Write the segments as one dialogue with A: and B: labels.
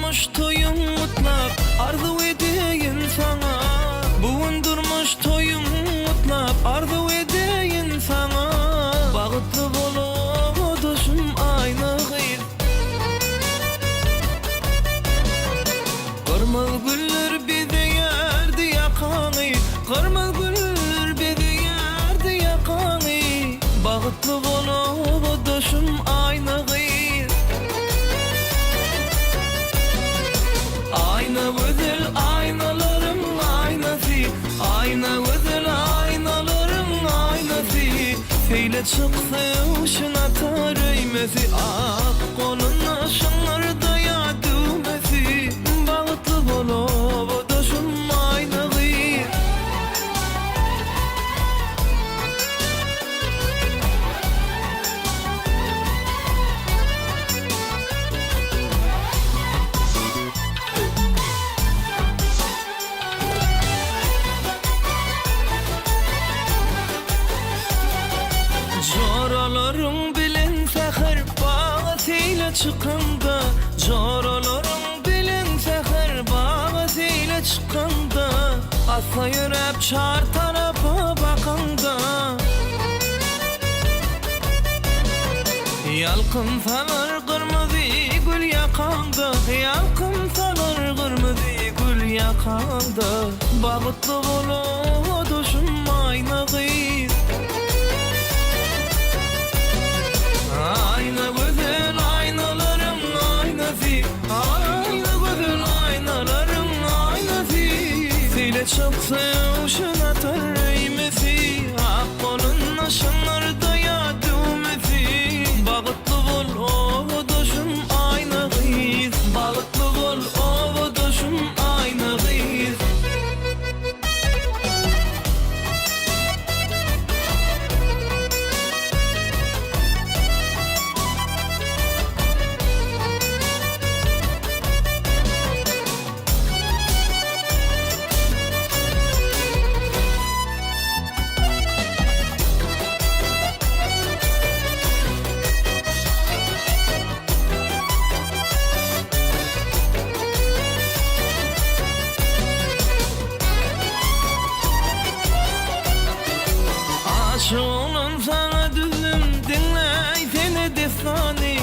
A: durmuş toyum mutlak arzu edeyin sana. Bugün durmuş toyum mutlak arzu edeyin sana. Bagıtlı bolup doşum ayna gıyır. Kırmızı güller bize yerdi yakanı. Kırmızı güller bize yerdi yakanı. Bagıtlı bolup doşum ayna gıyır. Ayna güzel aynalarım aynası. Ayna güzel aynalarım aynası. Feyle çıktı uşun atar öymesi. Ak koluna şanlarda ya düğmesi. Bağıtlı bolup doşum ayna gıyır. Joralarım bilen seher bağıtıyla çıkanda. Joralarım bilen seher bağıtıyla çıkanda. Asa yürep çar tarafa bakanda. Yalkın salar kırmızı gül yakanda. Yalkın salar kırmızı gül yakanda. Bağıtlı bolup doşum ayna gıyır. Ayna güzel aynalarım aynası. Ayna güzel aynalarım aynası. Sile çıktı uşun atar öymesi. Ak kolun aşınlarda ya düğmesi. Bağıtlı bol o doşum ayna gıyır. Bağıtlı bol o doşum ayna gıyır. Aşığım sana düzüm dinle seni desani.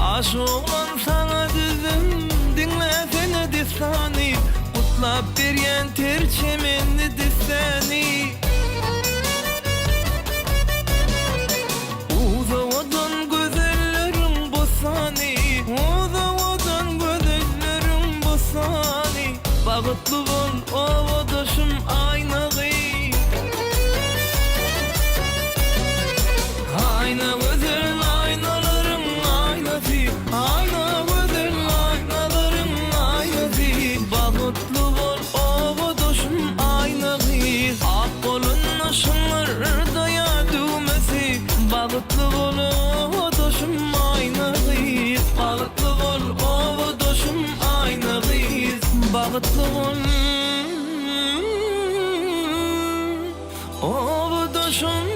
A: Aşığım sana düzüm dinle seni desani. Utlap beryen terçemenni desani. Uzavadan gözellerim bosani. Uzavadan gözellerim bosani. Bağıtlı bol ovadaşım ayna gıyır. Ayna güzel aynalarım aynası. Ayna güzel aynalarım aynası. Bağıtlı bol ova doşum ayna gıyır. Ak kolun aşınlarda ya düğmesi. Bağıtlı bol ova doşum ayna gıyır. Bağıtlı bol ova doşum ayna gıyır. Bağıtlı bol ova doşum